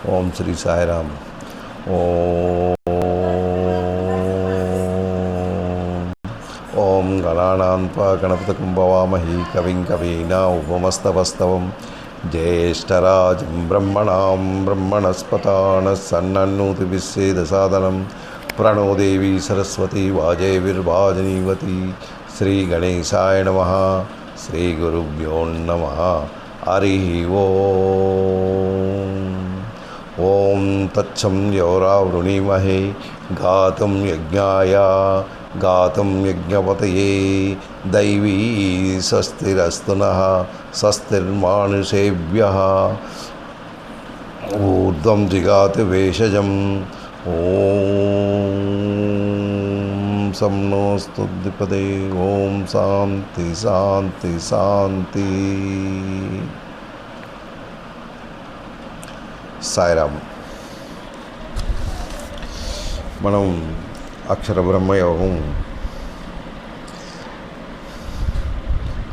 ఓం శ్రీ సాయిరామ్. ఓం గణానాన్పా గణపతిం భవామహి కవిం కవీనా ఉపమస్తవస్తవం జ్యేష్ఠరాజం బ్రహ్మణాం బ్రహ్మణస్పతాన సన్నన్నూతి విశ్వేదసాదనం ప్రణో దేవి సరస్వతి వాజేవిర్వాజనీవతి. శ్రీ గణేశాయ నమః. శ్రీ గురుభ్యో నమః. హరి ఓం. ఓం తచ్చం యౌరావృణీమహే గాతుం యజ్ఞాయ గాతుం యజ్ఞపతయే దైవీ స్వస్తిరస్తు నః స్వస్తిర్మానుషేభ్యః. ఊర్ధ్వం జిగాతి వేషజం. ఓం సమ్నోస్తు ద్విపదే. ఓం శాంతి శాంతి శాంతి. సాయిరామ్. మనం అక్షర బ్రహ్మయోగం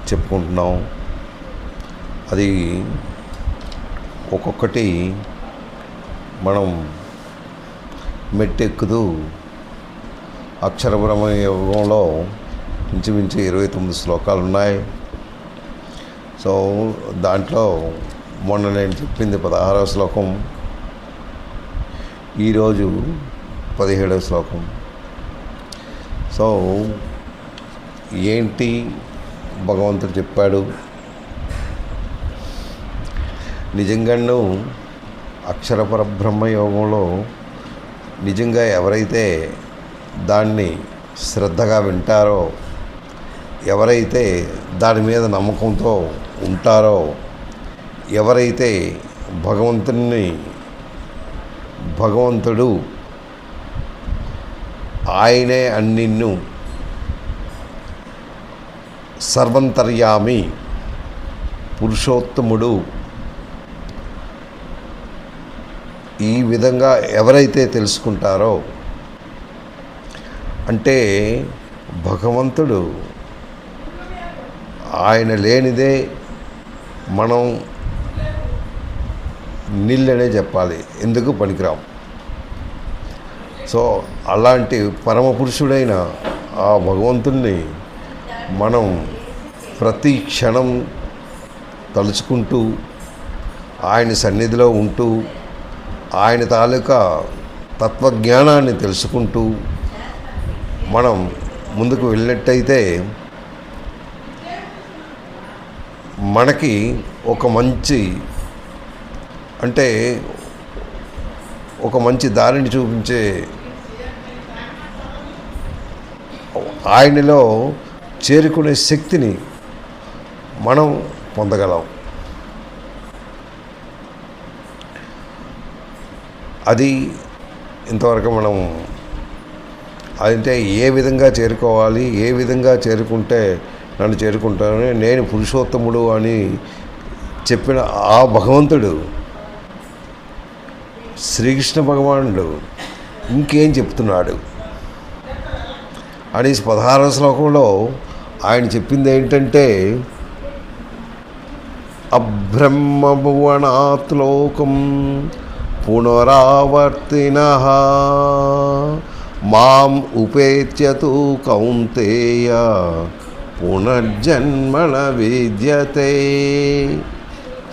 చెప్పుకుంటున్నాం. అది ఒక్కొక్కటి మనం మెట్టెక్కుతూ అక్షర బ్రహ్మయోగంలో ఇంచుమించు 29 శ్లోకాలు ఉన్నాయి. సో దాంట్లో మొన్న నేను చెప్పింది 16వ శ్లోకం, ఈరోజు 17వ శ్లోకం. సో ఏంటి భగవంతుడు చెప్పాడు? నిజంగాను అక్షర పరబ్రహ్మ యోగంలో నిజంగా ఎవరైతే దాన్ని శ్రద్ధగా వింటారో, ఎవరైతే దాని మీద నమ్మకంతో ఉంటారో, ఎవరైతే భగవంతుడు ఆయనే అన్నిన్ను సర్వంతర్యామి పురుషోత్తముడు ఈ విధంగా ఎవరైతే తెలుసుకుంటారో, అంటే భగవంతుడు ఆయన లేనిదే మనం నిల్లనే చెప్పాలి, ఎందుకు పనికిరాం. సో అలాంటి పరమపురుషుడైన ఆ భగవంతుణ్ణి మనం ప్రతి క్షణం తలుచుకుంటూ, ఆయన సన్నిధిలో ఉంటూ, ఆయన తాలూకా తత్వజ్ఞానాన్ని తెలుసుకుంటూ మనం ముందుకు వెళ్ళినట్టయితే మనకి ఒక మంచి దారిని చూపించే ఆయనలో చేరుకునే శక్తిని మనం పొందగలం. అది ఇంతవరకు మనం అంటే ఏ విధంగా చేరుకోవాలి, ఏ విధంగా చేరుకుంటే నన్ను చేరుకుంటానని నేను పురుషోత్తముడు అని చెప్పిన ఆ భగవంతుడు శ్రీకృష్ణ భగవానుడు ఇంకేం చెప్తున్నాడు అని 16వ శ్లోకంలో ఆయన చెప్పింది ఏంటంటే, అబ్రహ్మభువనాత్ లోకం పునరావర్తినః మాం ఉపేత్యతు కౌంతేయ పునర్జన్మన విద్యతే.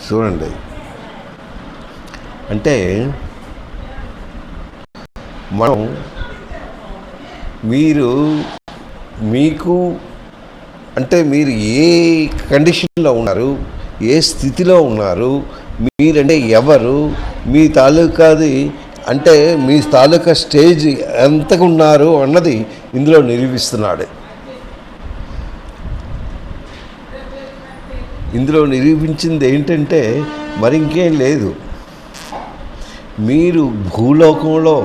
చూడండి, అంటే మనం మీకు అంటే మీరు ఏ కండిషన్లో ఉన్నారు, ఏ స్థితిలో ఉన్నారు, మీరంటే ఎవరు, మీ తాలూకాది అంటే మీ తాలూకా స్టేజ్ ఎంతగా ఉన్నారు అన్నది ఇందులో నిరూపిస్తున్నాడు. ఇందులో నిరూపించింది ఏంటంటే మరి ఇంకేం లేదు. మీరు భూలోకంలో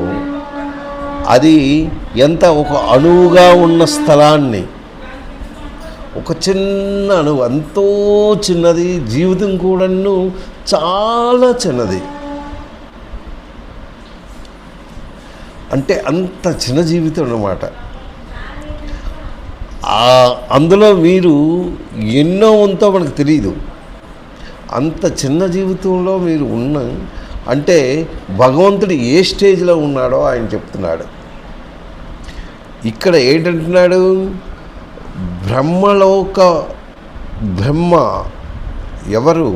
అది ఎంత ఒక అణువుగా ఉన్న స్థలాన్ని, ఒక చిన్న అణువు, ఎంతో చిన్నది, జీవితం కూడాను చాలా చిన్నది, అంటే అంత చిన్న జీవితం అన్నమాట. అందులో మీరు ఎన్నో ఉంతో మనకు తెలియదు. అంత చిన్న జీవితంలో మీరు ఉన్న అంటే భగవంతుడు ఏ స్టేజ్లో ఉన్నాడో ఆయన చెప్తున్నాడు. ఇక్కడ ఏంటంటున్నాడు, బ్రహ్మ ఎవరు?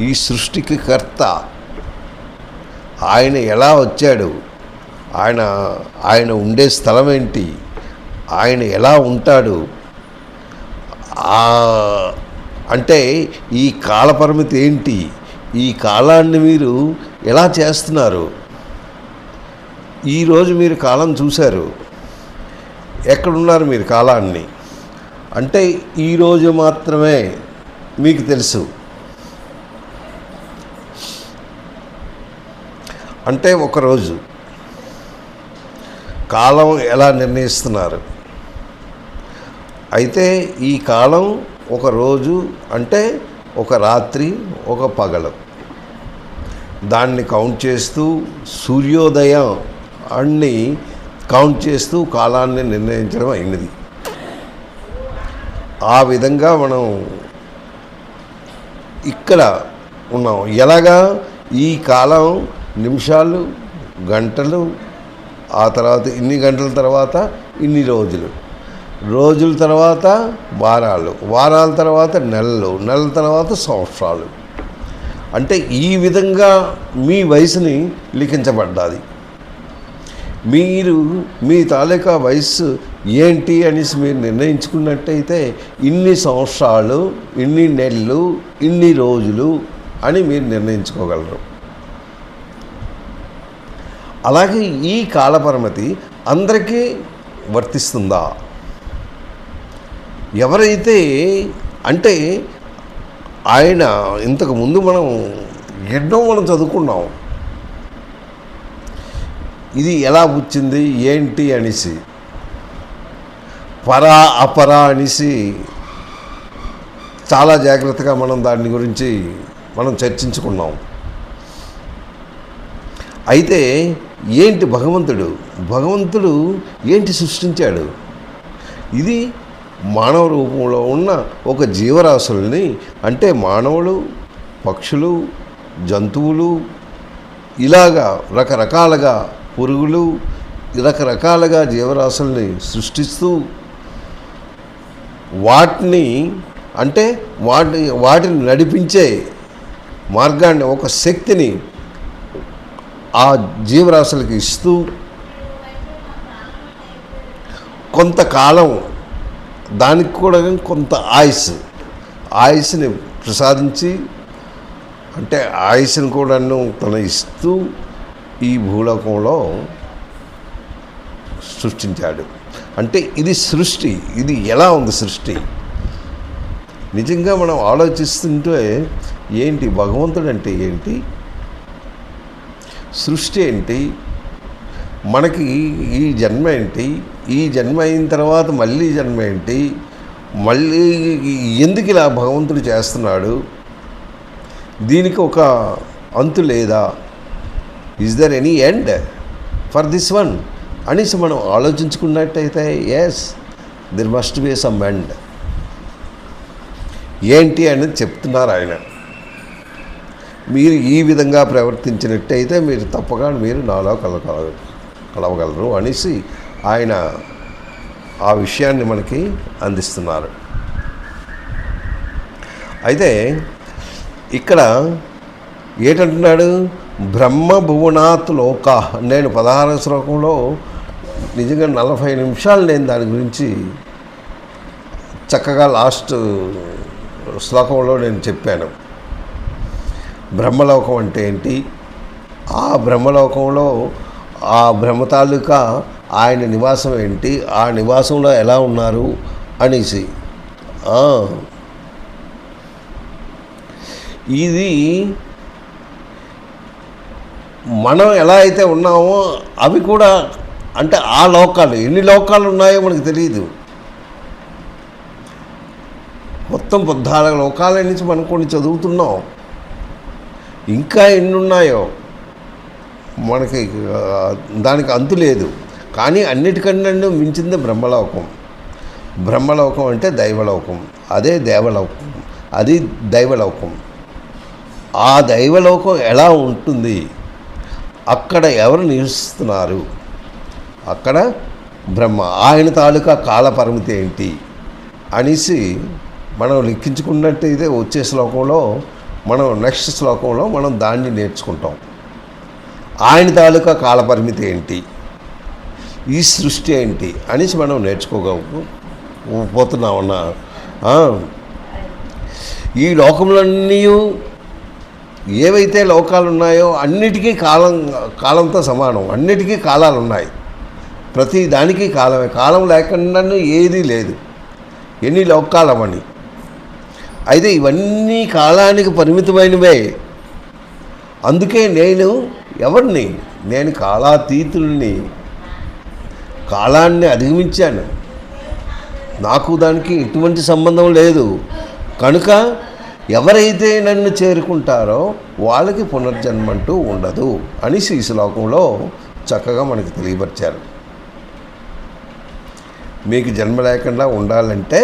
ఈ సృష్టికి కర్త. ఆయన ఎలా వచ్చాడు, ఆయన ఉండే స్థలం ఏంటి, ఆయన ఎలా ఉంటాడు, అంటే ఈ కాలపరిమితి ఏంటి, ఈ కాలాన్ని మీరు ఎలా చేస్తున్నారు. ఈరోజు మీరు కాలం చూశారు, ఎక్కడున్నారు మీరు కాలాన్ని అంటే ఈరోజు మాత్రమే మీకు తెలుసు. అంటే ఒకరోజు కాలం ఎలా నిర్ణయిస్తున్నారు. అయితే ఈ కాలం ఒక రోజు అంటే ఒక రాత్రి, ఒక పగలు, దాన్ని కౌంట్ చేస్తూ సూర్యోదయం అన్ని కౌంట్ చేస్తూ కాలాన్ని నిర్ణయించడం అయినది. ఆ విధంగా మనం ఇక్కడ ఉన్నాం. ఎలాగా ఈ కాలం నిమిషాలు, గంటలు, ఆ తర్వాత ఇన్ని గంటల తర్వాత ఇన్ని రోజులు, రోజుల తర్వాత వారాలు, వారాల తర్వాత నెలలు, నెలల తర్వాత సంవత్సరాలు. అంటే ఈ విధంగా మీ వయసుని లిఖించబడ్డాది. మీరు మీ తాలూకా వయస్సు ఏంటి అనేసి మీరు నిర్ణయించుకున్నట్టయితే ఇన్ని సంవత్సరాలు, ఇన్ని నెలలు, ఇన్ని రోజులు అని మీరు నిర్ణయించుకోగలరు. అలాగే ఈ కాలపరిమితి అందరికీ వర్తిస్తుందా? ఎవరైతే అంటే ఆయన ఇంతకుముందు మనం చదువుకున్నాం, ఇది ఎలా వచ్చింది ఏంటి అనేసి, పరా అపరా అనేసి చాలా జాగ్రత్తగా మనం దాని గురించి మనం చర్చించుకున్నాం. అయితే ఏంటి భగవంతుడు ఏంటి సృష్టించాడు? ఇది మానవ రూపంలో ఉన్న ఒక జీవరాశుల్ని, అంటే మానవులు, పక్షులు, జంతువులు, ఇలాగా రకరకాలుగా పురుగులు, రకరకాలుగా జీవరాశుల్ని సృష్టిస్తూ వాటిని అంటే వాటిని నడిపించే మార్గాన్ని, ఒక శక్తిని ఆ జీవరాశులకి ఇస్తూ కొంతకాలం దానికి కూడా కొంత ఆయుస్ని ప్రసాదించి, అంటే ఆయుస్ని కూడా తన ఇస్తూ ఈ భూలోకంలో సృష్టించాడు. అంటే ఇది సృష్టి. ఇది ఎలా ఉంది సృష్టి? నిజంగా మనం ఆలోచిస్తుంటే ఏంటి భగవంతుడు అంటే ఏంటి, సృష్టి ఏంటి, మనకి ఈ జన్మ ఏంటి, ఈ జన్మ అయిన తర్వాత మళ్ళీ జన్మ ఏంటి, మళ్ళీ ఎందుకు ఇలా భగవంతుడు చేస్తున్నాడు, దీనికి ఒక అంతు లేదా, is there any end for this one అనేసి మనం ఆలోచించుకున్నట్టయితే yes, there must be some end. ఏంటి అనేది చెప్తున్నారు ఆయన. మీరు ఈ విధంగా ప్రవర్తించినట్టయితే మీరు తప్పగా మీరు నాలో కలవగలరు అనేసి ఆయన ఆ విషయాన్ని మనకి అందిస్తున్నారు. అయితే ఇక్కడ ఏంటంటున్నాడు, బ్రహ్మ భువనాత్ లోక. నేను 16వ శ్లోకంలో నిజంగా 40 నిమిషాలు నేను దాని గురించి చక్కగా లాస్ట్ శ్లోకంలో నేను చెప్పాను. బ్రహ్మలోకం అంటే ఏంటి, ఆ బ్రహ్మలోకంలో ఆ బ్రహ్మ తాలూకా ఆయన నివాసం ఏంటి, ఆ నివాసంలో ఎలా ఉన్నారు అనేసి. ఇది మనం ఎలా అయితే ఉన్నామో అవి కూడా, అంటే ఆ లోకాలు ఎన్ని లోకాలు ఉన్నాయో మనకు తెలియదు. మొత్తం 14 లోకాల నుంచి మనం కొన్ని చదువుతున్నాం, ఇంకా ఎన్ని ఉన్నాయో మనకి దానికి అంతు లేదు. కానీ అన్నిటికన్నా మించింది బ్రహ్మలోకం. బ్రహ్మలోకం అంటే దైవలోకం, అదే దేవలోకం, అది దైవలోకం. ఆ దైవలోకం ఎలా ఉంటుంది, అక్కడ ఎవరు నివసిస్తున్నారు, అక్కడ బ్రహ్మ, ఆయన తాలూకా కాల పరిమితి ఏంటి అనేసి మనం లెక్కించుకున్నట్టయితే వచ్చే శ్లోకంలో మనం నెక్స్ట్ శ్లోకంలో మనం దాన్ని నేర్చుకుంటాం. ఆయన తాలూకా కాల పరిమితి ఏంటి, ఈ సృష్టి ఏంటి అనేసి మనం నేర్చుకోకపోతున్నామన్నా. ఈ లోకములన్నీ ఏవైతే లోకాలు ఉన్నాయో అన్నిటికీ కాలంతో సమానం, అన్నిటికీ కాలాలు ఉన్నాయి. ప్రతి దానికి కాలమే, కాలం లేకుండా ఏదీ లేదు. ఎన్ని లోకాలమని. అయితే ఇవన్నీ కాలానికి పరిమితమైనవే. అందుకే నేను ఎవరిని, నేను కాలాతీతుల్ని, కాలాన్ని అధిగమించాను, నాకు దానికి ఎటువంటి సంబంధం లేదు. కనుక ఎవరైతే నన్ను చేరుకుంటారో వాళ్ళకి పునర్జన్మంటూ ఉండదు అని ఈ శ్లోకంలో చక్కగా మనకి తెలియపరిచారు. మీకు జన్మ లేకుండా ఉండాలంటే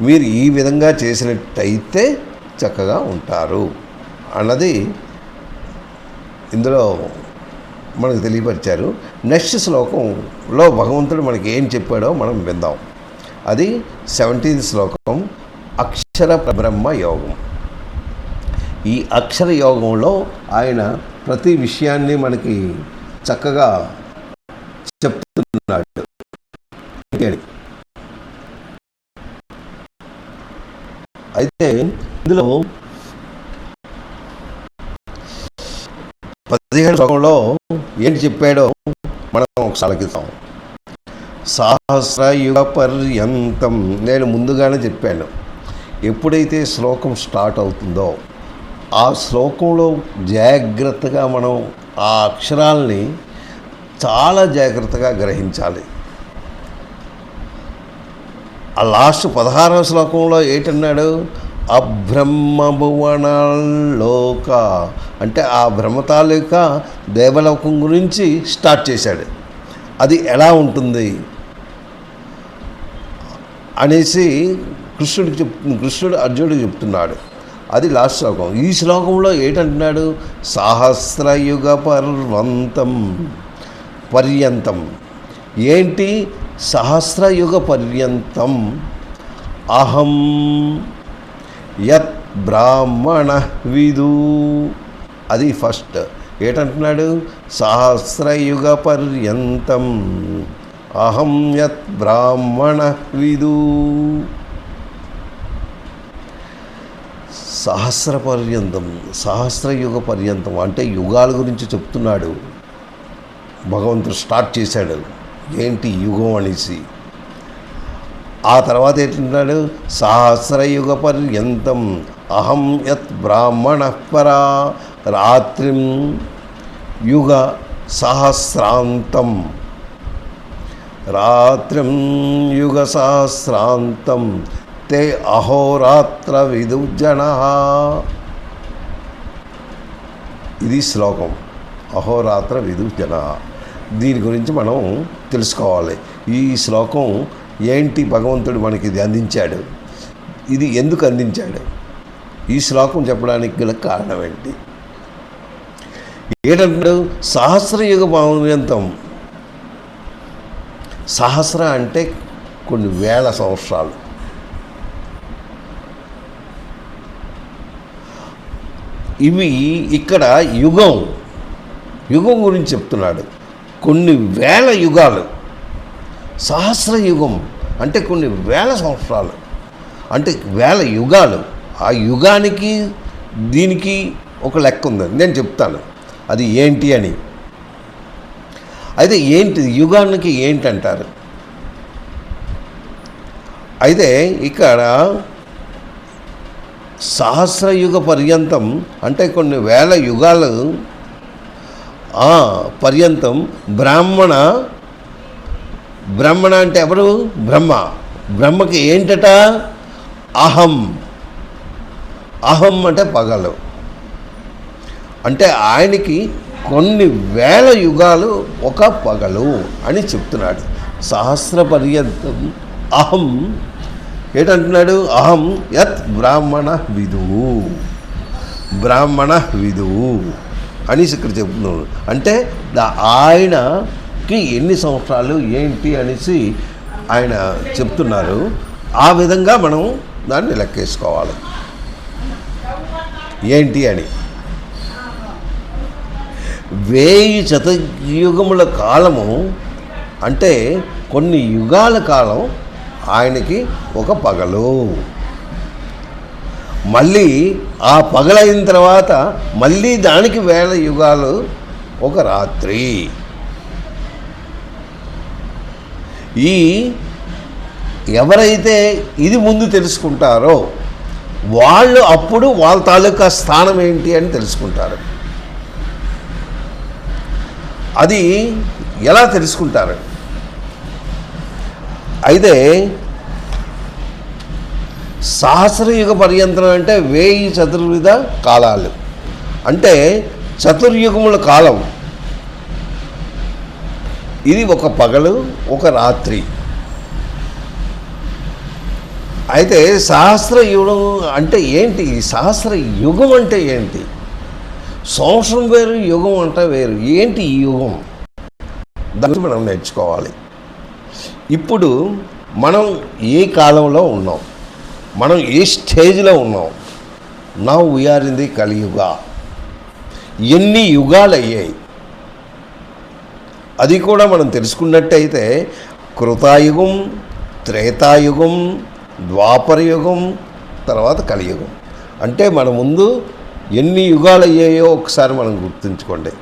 మీరు ఈ విధంగా చేసినట్టయితే చక్కగా ఉంటారు అన్నది ఇందులో మనకు తెలియపరిచారు. నెక్స్ట్ శ్లోకంలో భగవంతుడు మనకి ఏం చెప్పాడో మనం విందాం. అది 17th శ్లోకం, అక్షర బ్రహ్మ యోగం. ఈ అక్షర యోగంలో ఆయన ప్రతి విషయాన్ని మనకి చక్కగా చెప్తున్నాడు. అయితే ఇందులో 17వ శ్లోకంలో ఏంటి చెప్పాడో మనం ఒకసారి ఆలకిద్దాం. సహస్రయుగ పర్యంతం. నేను ముందుగానే చెప్పాను, ఎప్పుడైతే శ్లోకం స్టార్ట్ అవుతుందో ఆ శ్లోకంలో జాగ్రత్తగా మనం ఆ అక్షరాల్ని చాలా జాగ్రత్తగా గ్రహించాలి. ఆ లాస్ట్ 16వ శ్లోకంలో ఏంటన్నాడు, అబ్రహ్మభువనాల్లోక అంటే ఆ బ్రహ్మ తాలూకా దేవలోకం గురించి స్టార్ట్ చేశాడు. అది ఎలా ఉంటుంది అనేసి కృష్ణుడు అర్జునుడికి చెప్తున్నాడు. అది లాస్ట్ శ్లోకం. ఈ శ్లోకంలో ఏంటంటున్నాడు, సహస్రయుగ పర్యంతం. ఏంటి సహస్రయుగ పర్యంతం? అహం యత్ బ్రాహ్మణ విదు. అది ఫస్ట్. ఏంటంటున్నాడు, సహస్రయుగ పర్యంతం అహం యత్ బ్రాహ్మణ విదు. సహస్రయుగ పర్యంతం అంటే యుగాల గురించి చెప్తున్నాడు. భగవంతుడు స్టార్ట్ చేశాడు ఏంటి యుగం అనేసి. ఆ తర్వాత ఏంటంటున్నాడు, సహస్రయుగ పర్యంతం అహం యత్ బ్రాహ్మణ పరా రాత్రిం యుగ సహస్రాంతం. రాత్రిం యుగ సహస్రాంతం తే అహోరాత్ర విదుజన. ఇది శ్లోకం, అహోరాత్ర విదుజన. దీని గురించి మనం తెలుసుకోవాలి. ఈ శ్లోకం ఏంటి, భగవంతుడు మనకి ఇది అందించాడు, ఇది ఎందుకు అందించాడు, ఈ శ్లోకం చెప్పడానికి గల కారణం ఏంటి? ఏంటంటాడు, సహస్రయుగ పర్యంతం. సహస్ర అంటే కొన్ని వేల సంవత్సరాలు. ఇవి ఇక్కడ యుగం గురించి చెప్తున్నాడు. కొన్ని వేల యుగాలు. సహస్ర యుగం అంటే కొన్ని వేల సంవత్సరాలు, అంటే వేల యుగాలు. ఆ యుగానికి దీనికి ఒక లెక్క ఉంది, నేను చెప్తాను అది ఏంటి అని. అయితే ఏంటి యుగానికి ఏంటంటారు? అయితే ఇక్కడ సహస్రయుగ పర్యంతం అంటే కొన్ని వేల యుగాలు పర్యంతం. బ్రాహ్మణ అంటే ఎవరు? బ్రహ్మకి ఏంటట? అహం అంటే పగలు. అంటే ఆయనకి కొన్ని వేల యుగాలు ఒక పగలు అని చెప్తున్నాడు. సహస్ర పర్యంతం అహం ఏంటంటున్నాడు, అహం యత్ బ్రాహ్మణ విదువు. బ్రాహ్మణ విదువు అనేసి ఇక్కడ చెప్తున్నాడు. అంటే ఆయనకి ఎన్ని సంవత్సరాలు ఏంటి అనేసి ఆయన చెప్తున్నారు. ఆ విధంగా మనం దాన్ని లెక్కేసుకోవాలి ఏంటి అని. 1000 శతయుగముల కాలము అంటే కొన్ని యుగాల కాలం ఆయనకి ఒక పగలు. మళ్ళీ ఆ పగలైన తర్వాత మళ్ళీ దానికి 1000 యుగాలు ఒక రాత్రి. ఈ ఎవరైతే ఇది ముందు తెలుసుకుంటారో వాళ్ళు అప్పుడు వాళ్ళ తాలూకా స్థానం ఏంటి అని తెలుసుకుంటారు. అది ఎలా తెలుసుకుంటారు? అయితే సహస్రయుగ పర్యంతం అంటే 1000 చతుర్విధ కాలాలు అంటే చతుర్యుగముల కాలం. ఇది ఒక పగలు ఒక రాత్రి. అయితే సహస్రయుగం అంటే ఏంటి? సహస్ర యుగం అంటే ఏంటి? సంవత్సరం వేరు, యుగం అంటే వేరు. ఏంటి ఈ యుగం? దాన్ని మనం నేర్చుకోవాలి. ఇప్పుడు మనం ఏ కాలంలో ఉన్నాం, మనం ఏ స్టేజ్లో ఉన్నాం? నౌ వీఆర్ ఇన్ ది కలియుగ. ఎన్ని యుగాలు అయ్యాయి అది కూడా మనం తెలుసుకున్నట్టయితే కృతాయుగం, త్రేతాయుగం, ద్వాపరయుగం, తర్వాత కలియుగం. అంటే మన ముందు ఎన్ని యుగాలు అయ్యాయో ఒకసారి మనం గుర్తుంచుకోండి.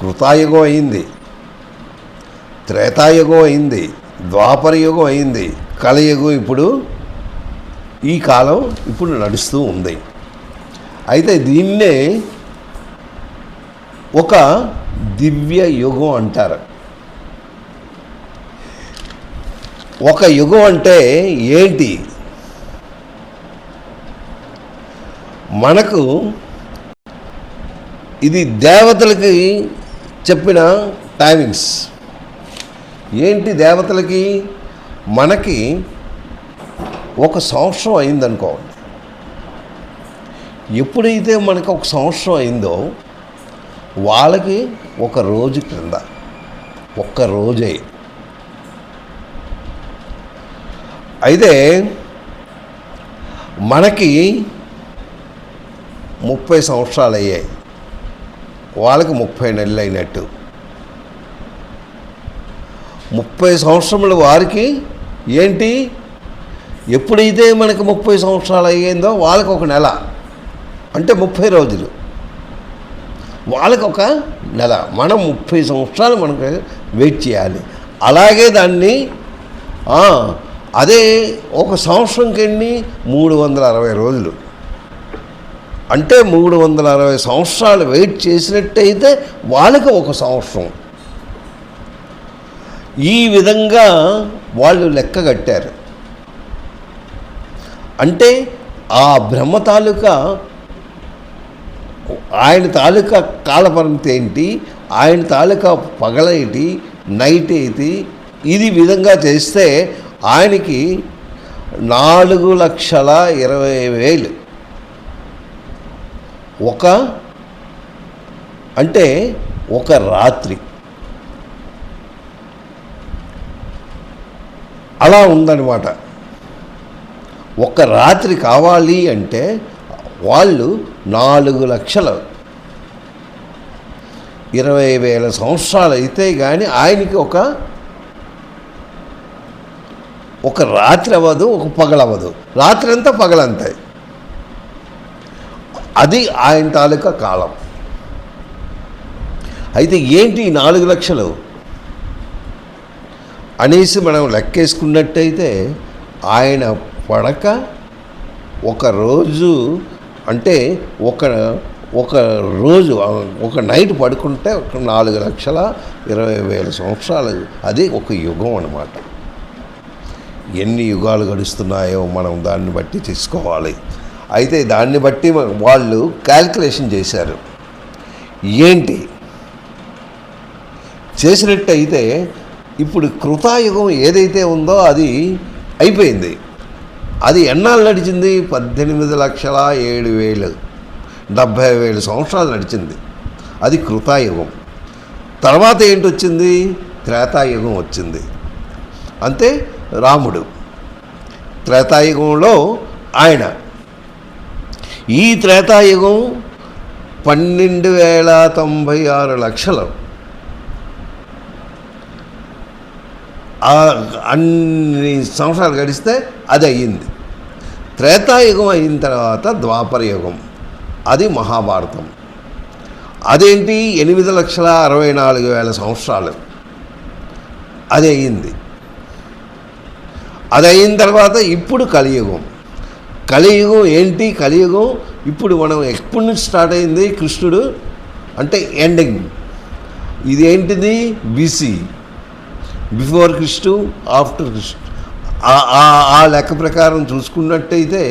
కృతాయుగం అయింది, త్రేతాయుగం అయింది, ద్వాపరయుగం అయింది, కలియుగం ఇప్పుడు ఈ కాలం ఇప్పుడు నడుస్తూ ఉంది. అయితే దీన్నే ఒక దివ్య యుగం అంటారు. ఒక యుగం అంటే ఏంటి? మనకు ఇది దేవతలకి చెప్పిన టైమింగ్స్. ఏంటి దేవతలకి? మనకి ఒక సంవత్సరం అయిందనుకోండి. ఎప్పుడైతే మనకు ఒక సంవత్సరం అయిందో వాళ్ళకి ఒక రోజు క్రింద, ఒక్క రోజే. అయితే మనకి 30 సంవత్సరాలు అయ్యాయి, వాళ్ళకి 30 నెలలు అయినట్టు. 30 సంవత్సరముల వారికి ఏంటి? ఎప్పుడైతే మనకి 30 సంవత్సరాలు అయ్యిందో వాళ్ళకి ఒక నెల అంటే 30 రోజులు, వాళ్ళకి ఒక నెల. మనం 30 సంవత్సరాలు మనకు వెయిట్ చేయాలి. అలాగే దాన్ని అదే ఒక సంవత్సరంకి ఎన్ని? 360 రోజులు. అంటే 360 సంవత్సరాలు వెయిట్ చేసినట్టయితే వాళ్ళకి ఒక సంవత్సరం. ఈ విధంగా వాళ్ళు లెక్క కట్టారు. అంటే ఆ బ్రహ్మ తాలూకా ఆయన తాలూకా కాలపరిమితి ఏంటి, ఆయన తాలూకా పగలేంటి, నైట్ ఏంటి, ఇది విధంగా చేస్తే ఆయనకి 4,20,000 అంటే ఒక రాత్రి. అలా ఉందన్నమాట. ఒక రాత్రి కావాలి అంటే వాళ్ళు 4,20,000 సంవత్సరాలు అయితే కానీ ఆయనకి ఒక రాత్రి అవ్వదు, ఒక పగలవ్వదు. రాత్రి అంతా పగలంతా. అది ఆయన తాలూకా కాలం. అయితే ఏంటి 4 లక్షలు అనేసి మనం లెక్కేసుకున్నట్టయితే ఆయన పడక ఒక రోజు అంటే ఒక రోజు ఒక నైట్ పడుకుంటే 4,20,000 సంవత్సరాలు. అది ఒక యుగం అన్నమాట. ఎన్ని యుగాలు గడుస్తున్నాయో మనం దాన్ని బట్టి చేసుకోవాలి. అయితే దాన్ని బట్టి వాళ్ళు క్యాల్కులేషన్ చేశారు. ఏంటి చేసినట్టయితే ఇప్పుడు కృతాయుగం ఏదైతే ఉందో అది అయిపోయింది. అది ఎన్నాళ్ళు నడిచింది? 18,07,000 70,000 సంవత్సరాలు నడిచింది. అది కృతాయుగం. తర్వాత ఏంటి వచ్చింది? త్రేతాయుగం వచ్చింది. అంతే రాముడు త్రేతాయుగంలో ఆయన. ఈ త్రేతాయుగం 12,96 లక్షలు. అన్ని సంవత్సరాలు గడిస్తే అది అయ్యింది. త్రేతాయుగం అయిన తర్వాత ద్వాపరయుగం, అది మహాభారతం. అదేంటి? 8,64,000 సంవత్సరాలు అది అయ్యింది. అది అయిన తర్వాత ఇప్పుడు కలియుగం. కలియుగం ఏంటి? కలియుగం ఇప్పుడు మనం ఎప్పటి నుంచి స్టార్ట్ అయింది? కృష్ణుడు అంటే ఎండింగ్. ఇది ఏంటిది? BC, before Krishna, after Krishna. ఆ లెక్క ప్రకారం చూసుకున్నట్టయితే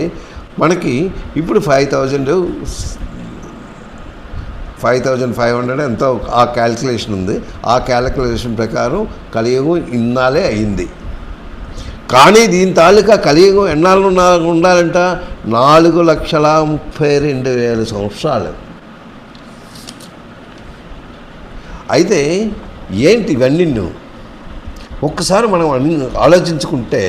మనకి ఇప్పుడు 5,500 ఎంతో ఆ క్యాల్కులేషన్ ఉంది. ఆ క్యాల్కులేషన్ ప్రకారం కలియుగం ఇన్నాళ్ళే అయింది. కానీ దీని తాలూకా కలియుగం ఎన్నాళ్ళు ఉండాలంట? 4,32,000 సంవత్సరాలు. అయితే ఏంటి ఇవన్నీ? ఒక్కసారి మనం ఆలోచించుకుంటే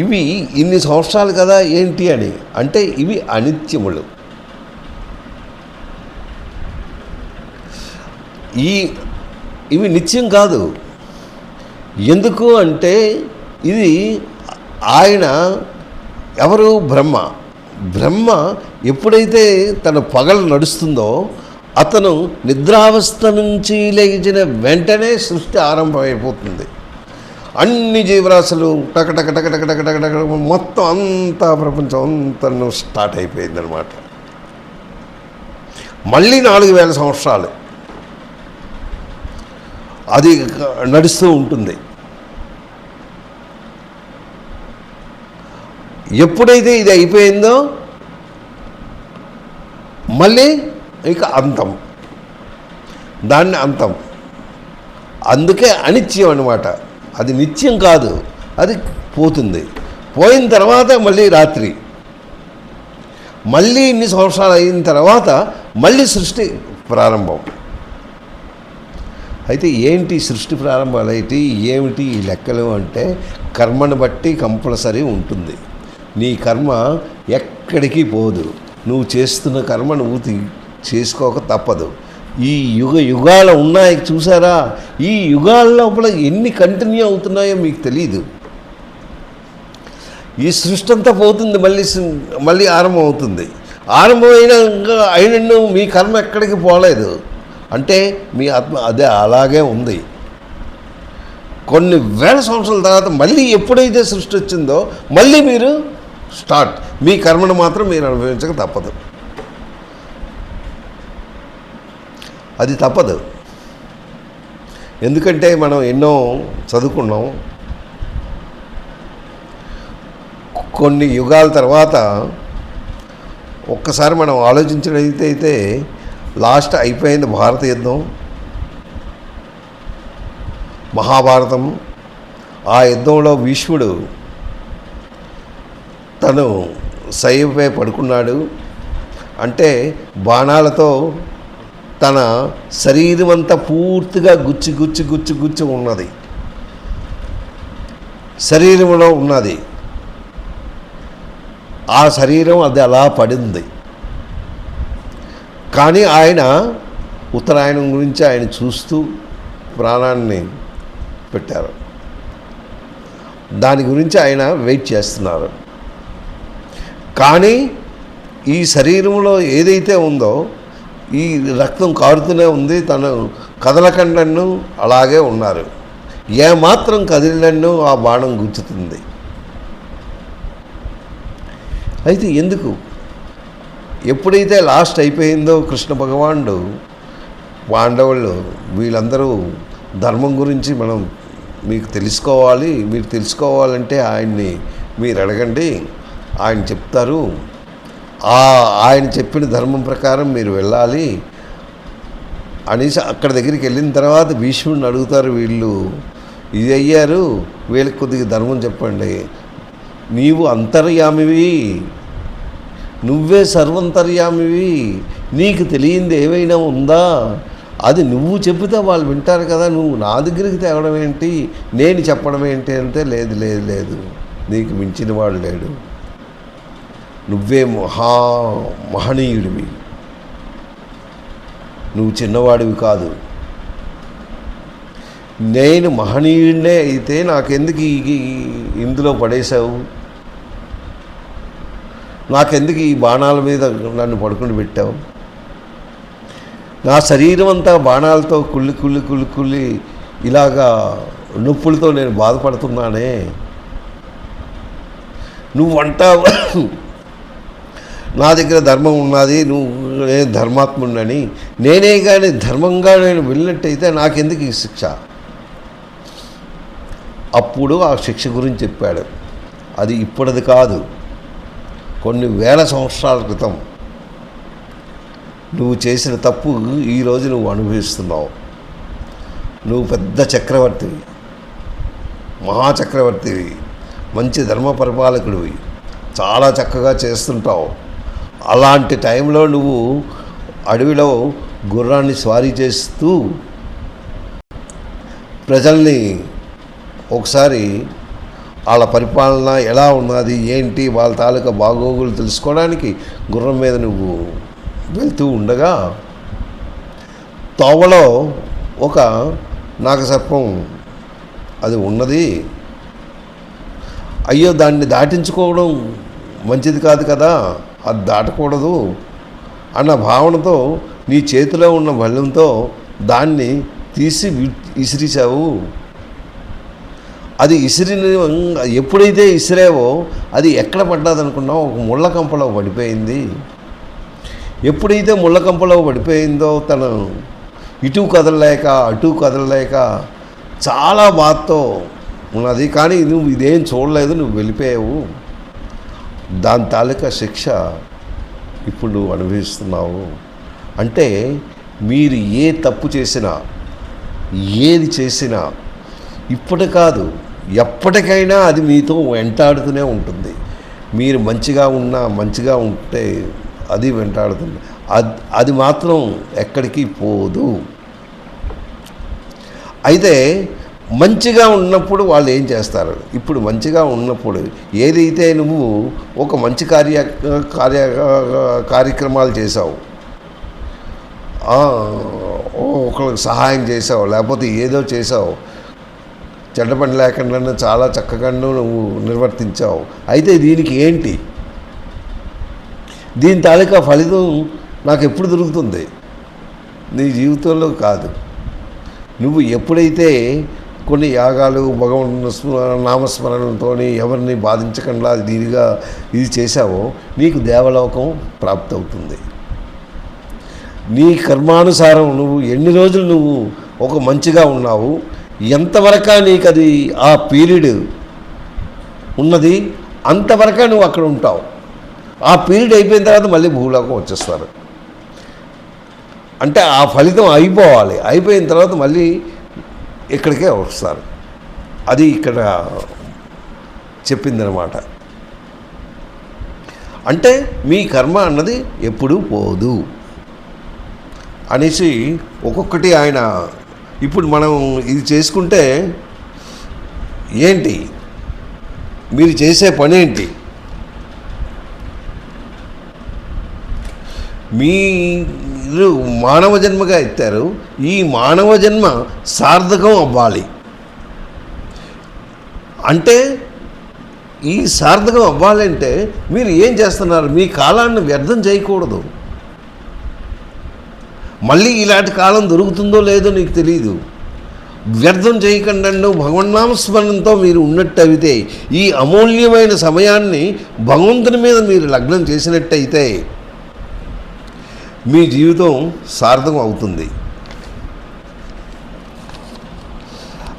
ఇవి ఇన్ని సంవత్సరాలు కదా ఏంటి అని అంటే ఇవి అనిత్యములు. ఇవి నిత్యం కాదు. ఎందుకు అంటే ఇది ఆయన ఎవరు? బ్రహ్మ ఎప్పుడైతే తన పగలు నడుస్తుందో అతను నిద్రావస్థ నుంచి లేచిన వెంటనే సృష్టి ఆరంభమైపోతుంది. అన్ని జీవరాశులు టక మొత్తం అంతా ప్రపంచం అంతా స్టార్ట్ అయిపోయిందనమాట. మళ్ళీ 4,000 సంవత్సరాలు అది నడుస్తూ ఉంటుంది. ఎప్పుడైతే ఇది అయిపోయిందో మళ్ళీ ఇక అంతం, దాన్ని అంతం. అందుకే అనిత్యం అన్నమాట. అది నిత్యం కాదు, అది పోతుంది. పోయిన తర్వాత మళ్ళీ రాత్రి, మళ్ళీ ఇన్ని సంవత్సరాలు అయిన తర్వాత మళ్ళీ సృష్టి ప్రారంభం. అయితే ఏంటి సృష్టి ప్రారంభాలు ఏంటి? ఏమిటి ఈ లెక్కలు అంటే కర్మను బట్టి కంపల్సరీ ఉంటుంది. నీ కర్మ ఎక్కడికి పోదు. నువ్వు చేస్తున్న కర్మ నువ్వు చేసుకోక తప్పదు. ఈ యుగాలు ఉన్నాయి చూసారా? ఈ యుగాల లోపల ఎన్ని కంటిన్యూ అవుతున్నాయో మీకు తెలీదు. ఈ సృష్టి అంతా పోతుంది, మళ్ళీ ఆరంభం అవుతుంది. అయిన మీ కర్మ ఎక్కడికి పోలేదు అంటే మీ ఆత్మ అదే అలాగే ఉంది. కొన్ని వేల సంవత్సరాల తర్వాత మళ్ళీ ఎప్పుడైతే సృష్టి వచ్చిందో మళ్ళీ మీరు స్టార్ట్. మీ కర్మను మాత్రం మీరు అనుభవించక తప్పదు. అది తప్పదు. ఎందుకంటే మనం ఎన్నో చదువుకున్నాం. కొన్ని యుగాల తర్వాత ఒక్కసారి మనం ఆలోచించినట్లయితే లాస్ట్ అయిపోయింది భారత యుద్ధం, మహాభారతం. ఆ యుద్ధంలో భీష్ముడు తను శయ్యపై పడుకున్నాడు. అంటే బాణాలతో తన శరీరం అంతా పూర్తిగా గుచ్చి ఉన్నది, శరీరంలో ఉన్నది. ఆ శరీరం అది అలా పడింది. కానీ ఆయన ఉత్తరాయణం గురించి ఆయన చూస్తూ ప్రాణాన్ని పెట్టారు. దాని గురించి ఆయన వెయిట్ చేస్తున్నారు. కానీ ఈ శరీరంలో ఏదైతే ఉందో ఈ రక్తం కారుతూనే ఉంది. తను కదలకండను అలాగే ఉన్నారు. ఏమాత్రం కదిలినన్ను ఆ బాణం గుచ్చుతుంది. అయితే ఎందుకు? ఎప్పుడైతే లాస్ట్ అయిపోయిందో కృష్ణ భగవానుడు, పాండవులు వీళ్ళందరూ ధర్మం గురించి మనం మీకు తెలుసుకోవాలి, మీరు తెలుసుకోవాలంటే ఆయన్ని మీరు అడగండి, ఆయన చెప్తారు. ఆయన చెప్పిన ధర్మం ప్రకారం మీరు వెళ్ళాలి అనేసి అక్కడ దగ్గరికి వెళ్ళిన తర్వాత భీష్ముడిని అడుగుతారు. వీళ్ళు ఇది అయ్యారు, వీళ్ళకి కొద్దిగా ధర్మం చెప్పండి. నీవు అంతర్యామివి, నువ్వే సర్వంతర్యామివి. నీకు తెలియంది ఏమైనా ఉందా? అది నువ్వు చెబితే వాళ్ళు వింటారు కదా. నువ్వు నా దగ్గరికి తేవడం ఏంటి, నేను చెప్పడం ఏంటి అంటే లేదు లేదు లేదు, నీకు మించిన వాడు లేడు, నువ్వే మహనీయుడివి, నువ్వు చిన్నవాడివి కాదు. నేను మహనీయుడినే అయితే నాకెందుకు ఇందులో పడేశావు? నాకెందుకు ఈ బాణాల మీద నన్ను పడుకుని పెట్టావు? నా శరీరం అంతా బాణాలతో కుళ్ళి కుళ్ళి కుళ్ళి కుళ్ళి ఇలాగా నొప్పులతో నేను బాధపడుతున్నానే. నువ్వు అంటావు నా దగ్గర ధర్మం ఉన్నది, నేను ధర్మాత్ముడిని. నేనే కానీ ధర్మంగా నేను వెళ్ళినట్టయితే నాకెందుకు ఈ శిక్ష? అప్పుడు ఆ శిక్ష గురించి చెప్పాడు. అది ఇప్పటిది కాదు, కొన్ని వేల సంవత్సరాల క్రితం నువ్వు చేసిన తప్పు ఈరోజు నువ్వు అనుభవిస్తున్నావు. నువ్వు పెద్ద చక్రవర్తివి, మహాచక్రవర్తివి, మంచి ధర్మ పరిపాలకుడివి, చాలా చక్కగా చేస్తుంటావు. అలాంటి టైంలో నువ్వు అడవిలో గుర్రాన్ని స్వారీ చేస్తూ ప్రజల్ని ఒకసారి వాళ్ళ పరిపాలన ఎలా ఉన్నది ఏంటి వాళ్ళ తాలూకా బాగోగులు తెలుసుకోవడానికి గుర్రం మీద నువ్వు వెళ్తూ ఉండగా తోవలో ఒక నాగసర్పం అది ఉన్నది. అయ్యో, దాన్ని దాటించుకోవడం మంచిది కాదు కదా, అది దాటకూడదు అన్న భావనతో నీ చేతిలో ఉన్న బల్లంతో దాన్ని తీసి విసిరిచావు. అది ఎప్పుడైతే ఇసిరావో అది ఎక్కడ పడ్డదనుకున్నావు? ఒక ముళ్ళ కంపలో పడిపోయింది. ఎప్పుడైతే ముళ్ళ కంపలో పడిపోయిందో తను ఇటు కదలలేక అటు కదలలేక చాలా బాధతో ఉన్నది. కానీ నువ్వు ఇదేం చూడలేదు, నువ్వు వెళ్ళిపోయావు. దాని తాలూకా శిక్ష ఇప్పుడు నువ్వు అనుభవిస్తున్నావు. అంటే మీరు ఏ తప్పు చేసినా ఏది చేసినా ఇప్పటి కాదు ఎప్పటికైనా అది మీతో వెంటాడుతూనే ఉంటుంది. మీరు మంచిగా ఉన్నా మంచిగా ఉంటే అది వెంటాడుతుంది. అది మాత్రం ఎక్కడికి పోదు. అయితే మంచిగా ఉన్నప్పుడు వాళ్ళు ఏం చేస్తారు? ఇప్పుడు మంచిగా ఉన్నప్పుడు ఏదైతే నువ్వు ఒక మంచి కార్యక్రమాలు చేసావు, ఒకరికి సహాయం చేసావు, లేకపోతే ఏదో చేసావు, చెడ్డ పని లేకుండా చాలా చక్కగా నువ్వు నిర్వర్తించావు. అయితే దీనికి ఏంటి? దీని తాలూకా ఫలితం నాకు ఎప్పుడు దొరుకుతుంది? నీ జీవితంలో కాదు. నువ్వు ఎప్పుడైతే కొన్ని యాగాలు భగవంతుని నామస్మరణతో ఎవరిని బాధించకుండా దీనిగా ఇది చేశావో నీకు దేవలోకం ప్రాప్తవుతుంది. నీ కర్మానుసారం నువ్వు ఎన్ని రోజులు నువ్వు ఒక మంచిగా ఉన్నావు, ఎంతవరకు నీకు అది ఆ పీరియడ్ ఉన్నది అంతవరకు నువ్వు అక్కడ ఉంటావు. ఆ పీరియడ్ అయిపోయిన తర్వాత మళ్ళీ భూలోకం వచ్చేస్తారు. అంటే ఆ ఫలితం అయిపోవాలి, అయిపోయిన తర్వాత మళ్ళీ ఇక్కడికే వస్తారు. అది ఇక్కడ చెప్పిందనమాట. అంటే మీ కర్మ అన్నది ఎప్పుడూ పోదు అనేసి ఒక్కొక్కటి ఆయన. ఇప్పుడు మనం ఇది చేసుకుంటే ఏంటి, మీరు చేసే పని ఏంటి? మీరు మానవ జన్మగా ఎత్తారు, ఈ మానవ జన్మ సార్థకం అవ్వాలి. అంటే ఈ సార్థకం అవ్వాలంటే మీరు ఏం చేస్తున్నారు? మీ కాలాన్ని వ్యర్థం చేయకూడదు. మళ్ళీ ఇలాంటి కాలం దొరుకుతుందో లేదో నీకు తెలియదు. వ్యర్థం చేయకుండా భగవన్నామస్మరణంతో మీరు ఉన్నట్టయితే ఈ అమూల్యమైన సమయాన్ని భగవంతుని మీద మీరు లగ్నం చేసినట్టయితే మీ జీవితం సార్థకం అవుతుంది.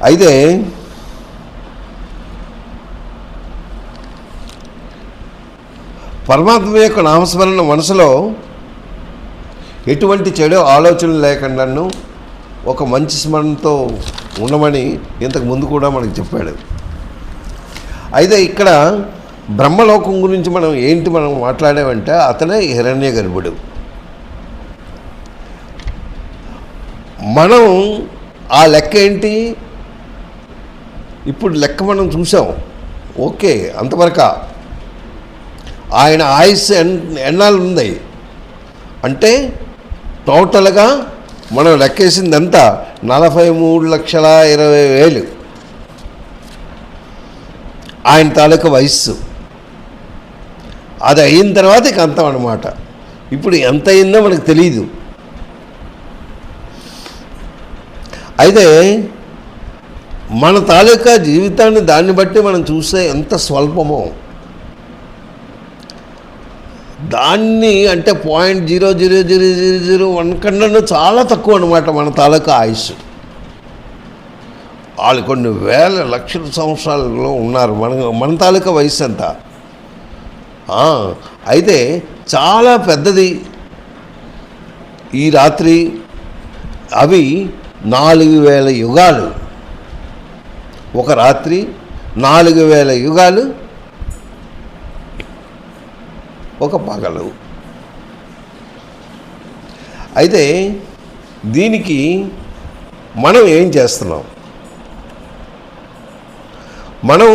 అయితే పరమాత్మ యొక్క నామస్మరణ మనసులో ఎటువంటి చెడు ఆలోచనలు లేకుండాను ఒక మంచి స్మరణతో ఉండమని ఇంతకు ముందు కూడా మనకు చెప్పాడు. అయితే ఇక్కడ బ్రహ్మలోకం గురించి మనం మాట్లాడామంటే అతనే హిరణ్యగర్భుడు. మనం ఆ లెక్క ఏంటి, ఇప్పుడు లెక్క మనం చూసాం. ఓకే, అంతవరకు ఆయన ఆయుష్ ఎన్నాళ్ళు ఉంది అంటే టోటల్గా మనం లెక్కేసింది ఎంత 43,20,000 ఆయన తాలూకా వయస్సు. అది అయిన తర్వాత ఇక అంతం అన్నమాట. ఇప్పుడు ఎంత అయిందో మనకు తెలియదు. అయితే మన తాలూకా జీవితాన్ని దాన్ని బట్టి మనం చూస్తే ఎంత స్వల్పమో, దాన్ని అంటే 0.00001 కన్నా చాలా తక్కువ అన్నమాట మన తాలూకా ఆయుష్. వాళ్ళు కొన్ని వేల లక్షల సంవత్సరాలలో ఉన్నారు. మన తాలూకా వయసు ఎంత. అయితే చాలా పెద్దది ఈ రాత్రి. అవి 4,000 యుగాలు. ఒక రాత్రి 4,000 యుగాలు ఒక పగలు. అయితే దీనికి మనం ఏం చేస్తున్నాం? మనం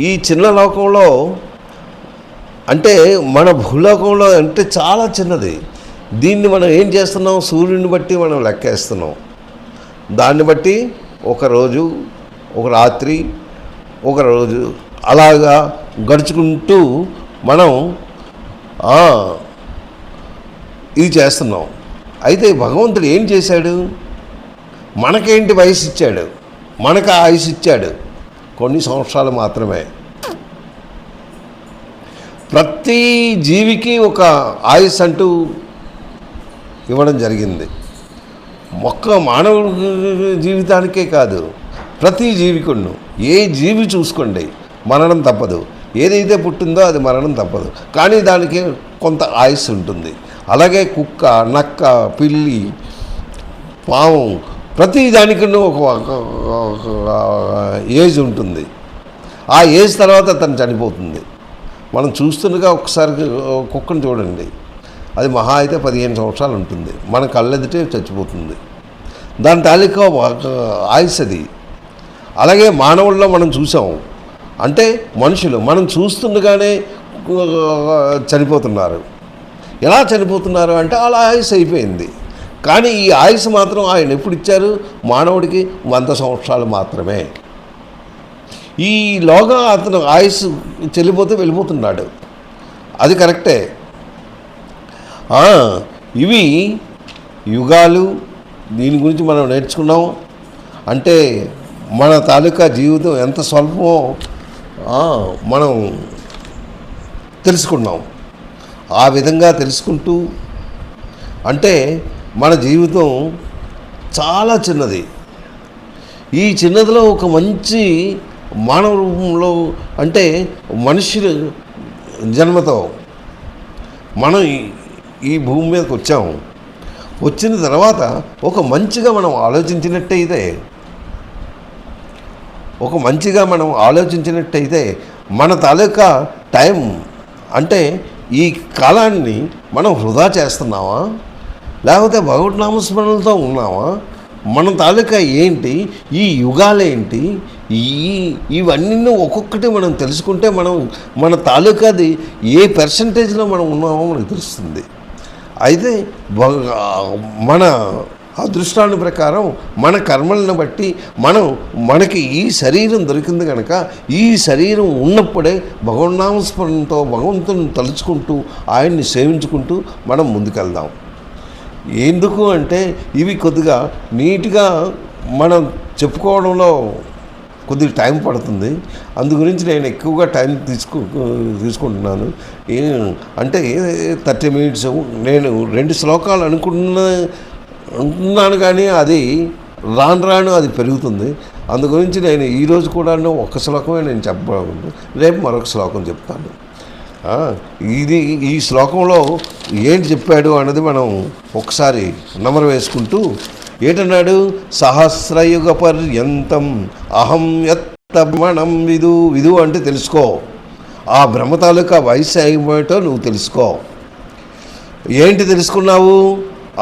ఈ చిన్న లోకంలో అంటే మన భూలోకంలో అంటే చాలా చిన్నది. దీన్ని మనం ఏం చేస్తున్నాం? సూర్యుని బట్టి మనం లెక్కేస్తున్నాం. దాన్ని బట్టి ఒకరోజు, ఒక రాత్రి, ఒక రోజు అలాగా గడుచుకుంటూ మనం ఇది చేస్తున్నాం. అయితే భగవంతుడు ఏం చేశాడు? మనకేంటి వయసు ఇచ్చాడు? మనకు ఆయుష్ ఇచ్చాడు కొన్ని సంవత్సరాలు మాత్రమే. ప్రతి జీవికి ఒక ఆయుష్ అంటూ ఇవ్వడం జరిగింది. ఒక్క మానవ జీవితానికే కాదు, ప్రతి జీవికును. ఏ జీవి చూసుకోండి, మరణం తప్పదు. ఏదైతే పుట్టిందో అది మరణం తప్పదు, కానీ దానికి కొంత ఆయుష్ ఉంటుంది. అలాగే కుక్క, నక్క, పిల్లి, పాము, ప్రతి దానికి ఒక ఏజ్ ఉంటుంది. ఆ ఏజ్ తర్వాత తను చనిపోతుంది. మనం చూస్తుండగా ఒకసారి కుక్కను చూడండి, అది మహా అయితే 15 సంవత్సరాలు ఉంటుంది. మన కళ్ళెదిటే చచ్చిపోతుంది. దాని తాలూకా ఆయుష్ అది. అలాగే మానవుల్లో మనం చూసాం. అంటే మనుషులు మనం చూస్తుండగానే చనిపోతున్నారు. ఎలా చనిపోతున్నారు అంటే అలా ఆయుష్ అయిపోయింది. కానీ ఈ ఆయుష్ మాత్రం ఆయన ఎప్పుడు ఇచ్చారు? మానవుడికి 100 సంవత్సరాలు మాత్రమే. ఈలోగా అతను ఆయుష్ చెల్లిపోతే వెళ్ళిపోతున్నాడు. అది కరెక్టే. ఇవి యుగాలు. దీని గురించి మనం నేర్చుకున్నాం. అంటే మన తాలూకా జీవితం ఎంత స్వల్పమో మనం తెలుసుకున్నాం. ఆ విధంగా తెలుసుకుంటూ అంటే మన జీవితం చాలా చిన్నది. ఈ చిన్నదిలో ఒక మంచి మానవ రూపంలో అంటే మనుషుల జన్మతో మనం ఈ భూమి మీదకి వచ్చాము. వచ్చిన తర్వాత ఒక మంచిగా మనం ఆలోచించినట్టయితే మన తాలూకా టైం అంటే ఈ కాలాన్ని మనం వృధా చేస్తున్నామా, లేకపోతే భగవద్ నామస్మరణలతో ఉన్నామా? మన తాలూకా ఏంటి, ఈ యుగాలేంటి, ఇవన్నీ ఒక్కొక్కటి మనం తెలుసుకుంటే మన తాలూకాది ఏ పర్సంటేజ్లో మనం ఉన్నామో మనకు తెలుస్తుంది. అయితే మన అదృష్టాన్ని ప్రకారం మన కర్మలను బట్టి మనకి ఈ శరీరం దొరికింది కనుక ఈ శరీరం ఉన్నప్పుడే భగవన్నామస్మరణతో భగవంతుని తలుచుకుంటూ ఆయన్ని సేవించుకుంటూ మనం ముందుకెళ్దాం. ఎందుకు అంటే ఇవి కొద్దిగా నీట్గా మనం చెప్పుకోవడంలో కొద్దిగా టైం పడుతుంది. అందు గురించి నేను ఎక్కువగా టైం తీసుకుంటున్నాను. అంటే 30 minutes. నేను 2 శ్లోకాలు అనుకుంటున్నాను కానీ అది రాను అది పెరుగుతుంది. అందు గురించి నేను ఈరోజు కూడా ఒక్క శ్లోకమే నేను చెప్పబోతున్నాను. రేపు మరొక శ్లోకం చెప్తాను. ఈ శ్లోకంలో ఏంటి చెప్పాడు అన్నది మనం ఒకసారి నెమరు వేసుకుంటూ ఏంటన్నాడు? సహస్రయుగ పర్యంతం అహం యత్తమణం విదు అంటే తెలుసుకో. ఆ బ్రహ్మ తాలూకా వయసు ఏమిటో నువ్వు తెలుసుకో. ఏంటి తెలుసుకున్నావు?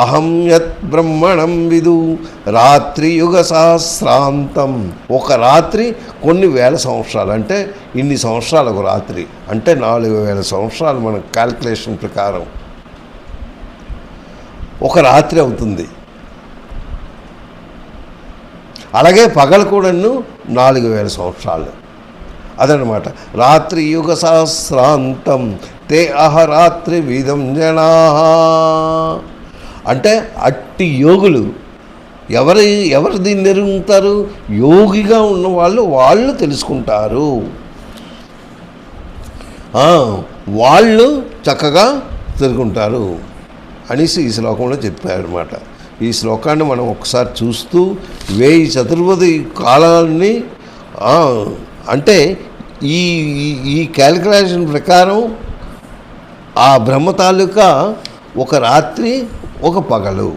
అహం యత్ బ్రహ్మణం విదు రాత్రియుగ సహస్రాంతం. ఒక రాత్రి కొన్ని వేల సంవత్సరాలు, అంటే ఇన్ని సంవత్సరాలు ఒక రాత్రి అంటే 4000 సంవత్సరాలు మన క్యాల్కులేషన్ ప్రకారం ఒక రాత్రి అవుతుంది. అలాగే పగలు కూడాను 4000 సంవత్సరాలు. అదనమాట రాత్రియుగ సహస్రాంతం తే అహరాత్రి విధం జనా. అంటే అట్టి యోగులు ఎవరు దీన్ని ఎరుగుతారు? యోగిగా ఉన్న వాళ్ళు తెలుసుకుంటారు. వాళ్ళు చక్కగా తెలుసుకుంటారు అనేసి ఈ శ్లోకంలో చెప్పారన్నమాట. ఈ శ్లోకాన్ని మనం ఒకసారి చూస్తూ 1000 చతుర్వేది కాలాన్ని అంటే ఈ క్యాలిక్యులేషన్ ప్రకారం ఆ బ్రహ్మ తాలూకా ఒక రాత్రి ఒక పగలు.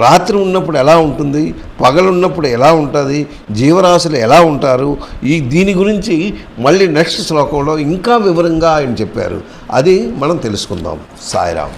రాత్రి ఉన్నప్పుడు ఎలా ఉంటుంది, పగలు ఉన్నప్పుడు ఎలా ఉంటుంది, జీవరాశులు ఎలా ఉంటారు, దీని గురించి మళ్ళీ నెక్స్ట్ శ్లోకంలో ఇంకా వివరంగా ఆయన చెప్పారు. అది మనం తెలుసుకుందాం. సాయిరామ్.